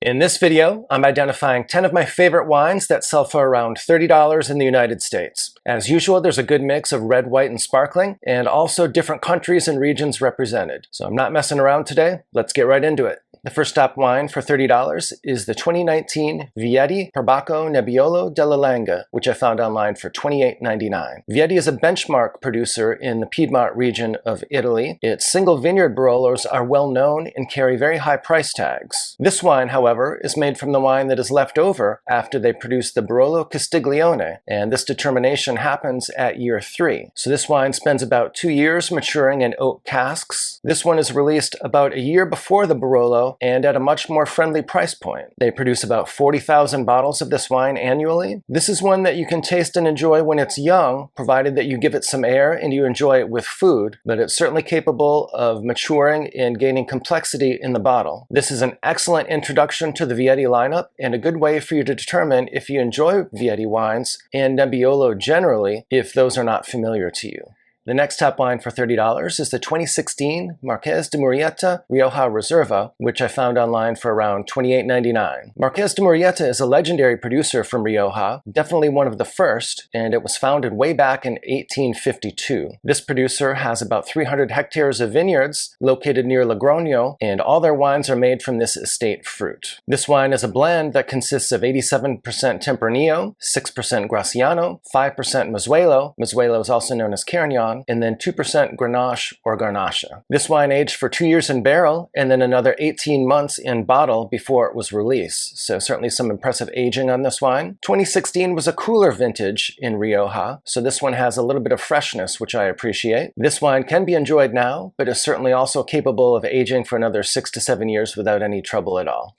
In this video, I'm identifying 10 of my favorite wines that sell for around $30 in the United States. As usual, there's a good mix of red, white, and sparkling, and also different countries and regions represented. So I'm not messing around today. Let's get right into it. The first top wine for $30 is the 2019 Vieti Perbacco Nebbiolo della Langa, which I found online for $28.99. Vieti is a benchmark producer in the Piedmont region of Italy. Its single vineyard Barolos are well known and carry very high price tags. This wine, however, is made from the wine that is left over after they produce the Barolo Castiglione, and this determination happens at year 3. So this wine spends about 2 years maturing in oak casks. This one is released about a year before the Barolo and at a much more friendly price point. They produce about 40,000 bottles of this wine annually. This is one that you can taste and enjoy when it's young, provided that you give it some air and you enjoy it with food, but it's certainly capable of maturing and gaining complexity in the bottle. This is an excellent introduction to the Vieti lineup and a good way for you to determine if you enjoy Vieti wines and Nebbiolo generally, if those are not familiar to you. The next top wine for $30 is the 2016 Marques de Murrieta Rioja Reserva, which I found online for around $28.99. Marques de Murrieta is a legendary producer from Rioja, definitely one of the first, and it was founded way back in 1852. This producer has about 300 hectares of vineyards located near Logroño, and all their wines are made from this estate fruit. This wine is a blend that consists of 87% Tempranillo, 6% Graciano, 5% Mossuelo. Mossuelo is also known as Carignan, and then 2% Grenache or Garnacha. This wine aged for 2 years in barrel and then another 18 months in bottle before it was released. So certainly some impressive aging on this wine. 2016 was a cooler vintage in Rioja, so this one has a little bit of freshness, which I appreciate. This wine can be enjoyed now, but is certainly also capable of aging for another 6 to 7 years without any trouble at all.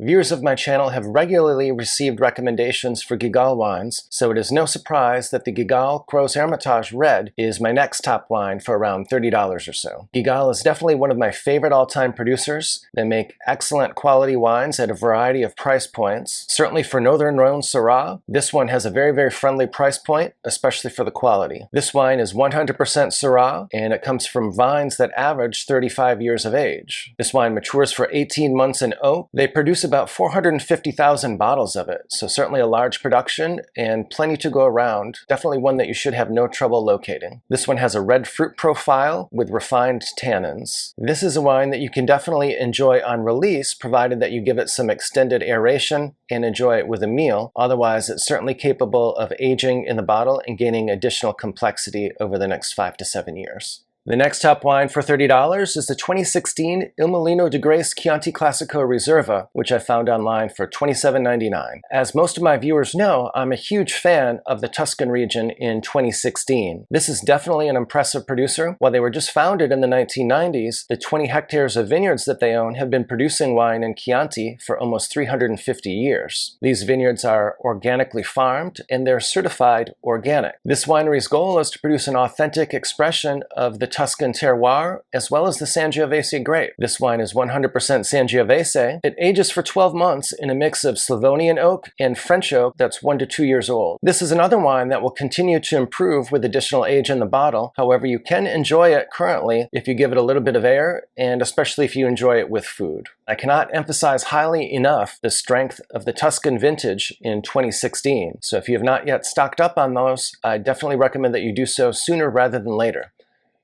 Viewers of my channel have regularly received recommendations for Guigal wines, so it is no surprise that the Guigal Crozes-Hermitage Red is my next top wine for around $30 or so. Guigal is definitely one of my favorite all-time producers. They make excellent quality wines at a variety of price points. Certainly for Northern Rhone Syrah, this one has a very friendly price point, especially for the quality. This wine is 100% Syrah, and it comes from vines that average 35 years of age. This wine matures for 18 months in oak. They produce about 450,000 bottles of it, so certainly a large production and plenty to go around. Definitely one that you should have no trouble locating. This one has a red fruit profile with refined tannins. This is a wine that you can definitely enjoy on release, provided that you give it some extended aeration and enjoy it with a meal. Otherwise, it's certainly capable of aging in the bottle and gaining additional complexity over the next 5 to 7 years. The next top wine for $30 is the 2016 Il Molino di Grace Chianti Classico Reserva, which I found online for $27.99. As most of my viewers know, I'm a huge fan of the Tuscan region in 2016. This is definitely an impressive producer. While they were just founded in the 1990s, the 20 hectares of vineyards that they own have been producing wine in Chianti for almost 350 years. These vineyards are organically farmed and they're certified organic. This winery's goal is to produce an authentic expression of the Tuscan terroir, as well as the Sangiovese grape. This wine is 100% Sangiovese. It ages for 12 months in a mix of Slavonian oak and French oak that's 1 to 2 years old. This is another wine that will continue to improve with additional age in the bottle. However, you can enjoy it currently if you give it a little bit of air, and especially if you enjoy it with food. I cannot emphasize highly enough the strength of the Tuscan vintage in 2016. So if you have not yet stocked up on those, I definitely recommend that you do so sooner rather than later.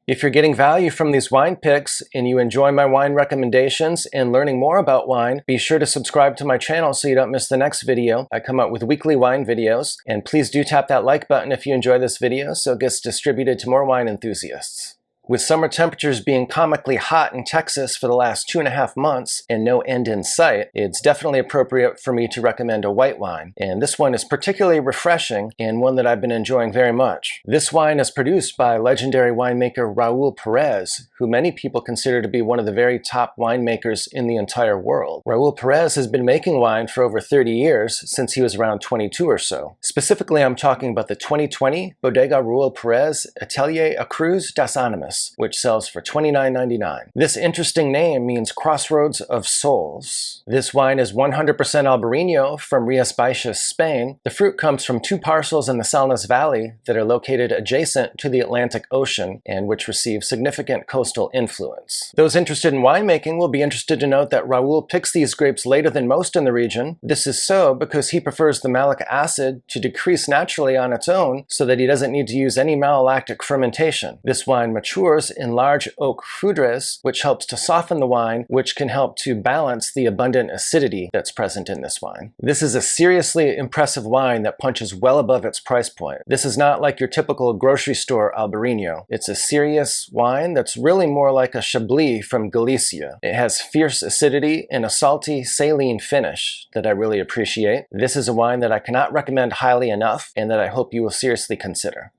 If you're getting value from these wine picks and you enjoy my wine recommendations and learning more about wine, be sure to subscribe to my channel so you don't miss the next video. I come out with weekly wine videos, and please do tap that like button if you enjoy this video so it gets distributed to more wine enthusiasts. With summer temperatures being comically hot in Texas for the last 2.5 months and no end in sight, it's definitely appropriate for me to recommend a white wine. And this one is particularly refreshing and one that I've been enjoying very much. This wine is produced by legendary winemaker Raul Perez, who many people consider to be one of the very top winemakers in the entire world. Raul Perez has been making wine for over 30 years, since he was around 22 or so. Specifically, I'm talking about the 2020 Bodega Raul Perez Atelier a Cruz das Animas. Animas, which sells for $29.99. This interesting name means crossroads of souls. This wine is 100% Albarino from Rías Baixas, Spain. The fruit comes from 2 parcels in the Salnas Valley that are located adjacent to the Atlantic Ocean and which receive significant coastal influence. Those interested in winemaking will be interested to note that Raul picks these grapes later than most in the region. This is so because he prefers the malic acid to decrease naturally on its own so that he doesn't need to use any malolactic fermentation. This wine matures in large oak foudres, which helps to soften the wine, which can help to balance the abundant acidity that's present in this wine. This is a seriously impressive wine that punches well above its price point. This is not like your typical grocery store Albarino. It's a serious wine that's really more like a Chablis from Galicia. It has fierce acidity and a salty, saline finish that I really appreciate. This is a wine that I cannot recommend highly enough and that I hope you will seriously consider.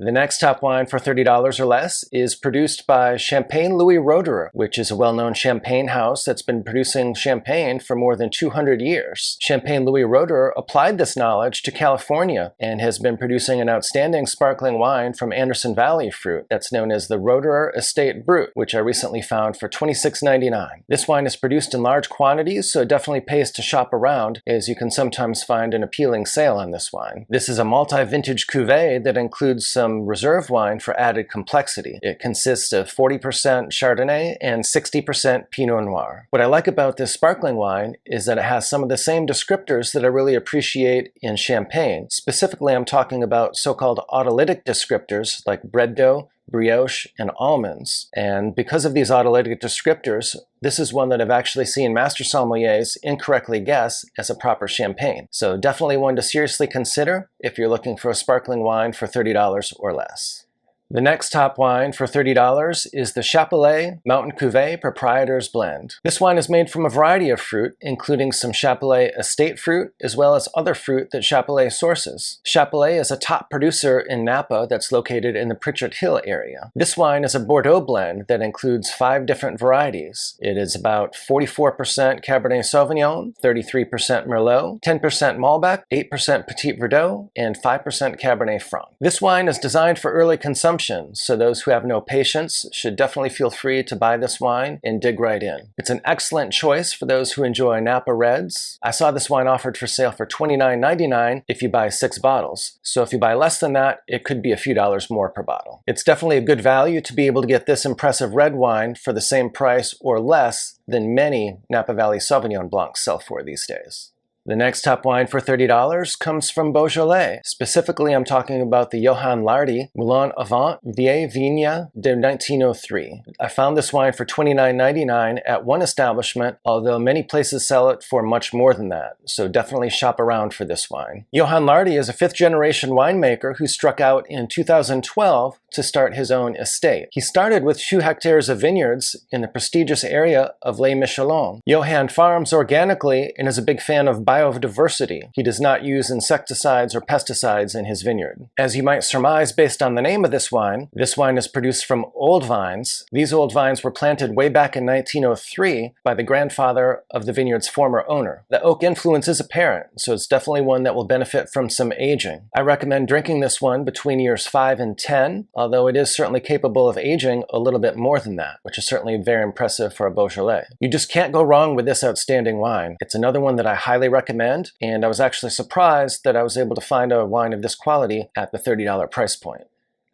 The next top wine for $30 or less is produced by Champagne Louis Roederer, which is a well-known champagne house that's been producing champagne for more than 200 years. Champagne Louis Roederer applied this knowledge to California and has been producing an outstanding sparkling wine from Anderson Valley fruit that's known as the Roederer Estate Brut, which I recently found for $26.99. This wine is produced in large quantities, so it definitely pays to shop around, as you can sometimes find an appealing sale on this wine. This is a multi-vintage cuvee that includes some reserve wine for added complexity. It consists of 40% Chardonnay and 60% Pinot Noir. What I like about this sparkling wine is that it has some of the same descriptors that I really appreciate in champagne. Specifically, I'm talking about so-called autolytic descriptors like bread dough, brioche, and almonds. And because of these autolytic descriptors, this is one that I've actually seen master sommeliers incorrectly guess as a proper champagne. So definitely one to seriously consider if you're looking for a sparkling wine for $30 or less. The next top wine for $30 is the Chappellet Mountain Cuvée Proprietor's Blend. This wine is made from a variety of fruit, including some Chappellet estate fruit, as well as other fruit that Chappellet sources. Chappellet is a top producer in Napa that's located in the Pritchard Hill area. This wine is a Bordeaux blend that includes 5 different varieties. It is about 44% Cabernet Sauvignon, 33% Merlot, 10% Malbec, 8% Petit Verdot, and 5% Cabernet Franc. This wine is designed for early consumption, so those who have no patience should definitely feel free to buy this wine and dig right in. It's an excellent choice for those who enjoy Napa Reds. I saw this wine offered for sale for $29.99 if you buy 6 bottles. So if you buy less than that, it could be a few dollars more per bottle. It's definitely a good value to be able to get this impressive red wine for the same price or less than many Napa Valley Sauvignon Blancs sell for these days. The next top wine for $30 comes from Beaujolais. Specifically, I'm talking about the Johann Lardy Moulin Avant Vieille Vigne de 1903. I found this wine for $29.99 at one establishment, although many places sell it for much more than that, so definitely shop around for this wine. Johann Lardy is a 5th-generation winemaker who struck out in 2012 to start his own estate. He started with 2 hectares of vineyards in the prestigious area of Les Michelons. Johann farms organically and is a big fan of biodiversity. He does not use insecticides or pesticides in his vineyard. As you might surmise based on the name of this wine is produced from old vines. These old vines were planted way back in 1903 by the grandfather of the vineyard's former owner. The oak influence is apparent, so it's definitely one that will benefit from some aging. I recommend drinking this one between years 5 and 10, although it is certainly capable of aging a little bit more than that, which is certainly very impressive for a Beaujolais. You just can't go wrong with this outstanding wine. It's another one that I highly recommend, and I was actually surprised that I was able to find a wine of this quality at the $30 price point.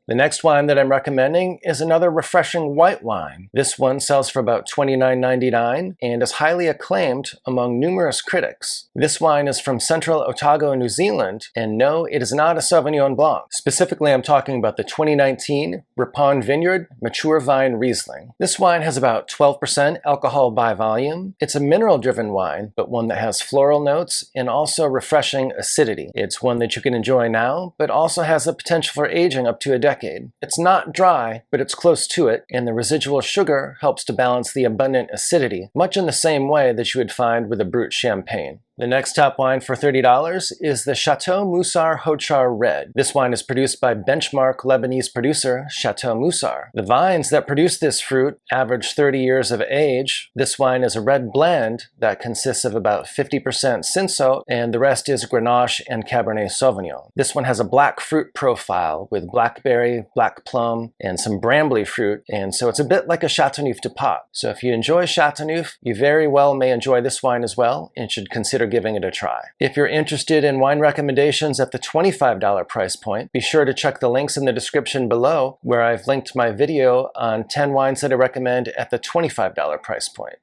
The next wine that I'm recommending is another refreshing white wine. This one sells for about $29.99 and is highly acclaimed among numerous critics. This wine is from central Otago, New Zealand, and no, it is not a Sauvignon Blanc. Specifically, I'm talking about the 2019 Rippon Vineyard Mature Vine Riesling. This wine has about 12% alcohol by volume. It's a mineral-driven wine, but one that has floral notes and also refreshing acidity. It's one that you can enjoy now, but also has the potential for aging up to a decade. It's not dry, but it's close to it, and the residual sugar helps to balance the abundant acidity, much in the same way that you would find with a Brut champagne. The next top wine for $30 is the Chateau Musar Hochar Red. This wine is produced by benchmark Lebanese producer Chateau Musar. The vines that produce this fruit average 30 years of age. This wine is a red blend that consists of about 50% Cinsault, and the rest is Grenache and Cabernet Sauvignon. This one has a black fruit profile with blackberry, black plum, and some brambly fruit, and so it's a bit like a Chateauneuf de Pot. So if you enjoy Chateauneuf, you very well may enjoy this wine as well and should consider giving it a try. If you're interested in wine recommendations at the $25 price point, be sure to check the links in the description below where I've linked my video on 10 wines that I recommend at the $25 price point.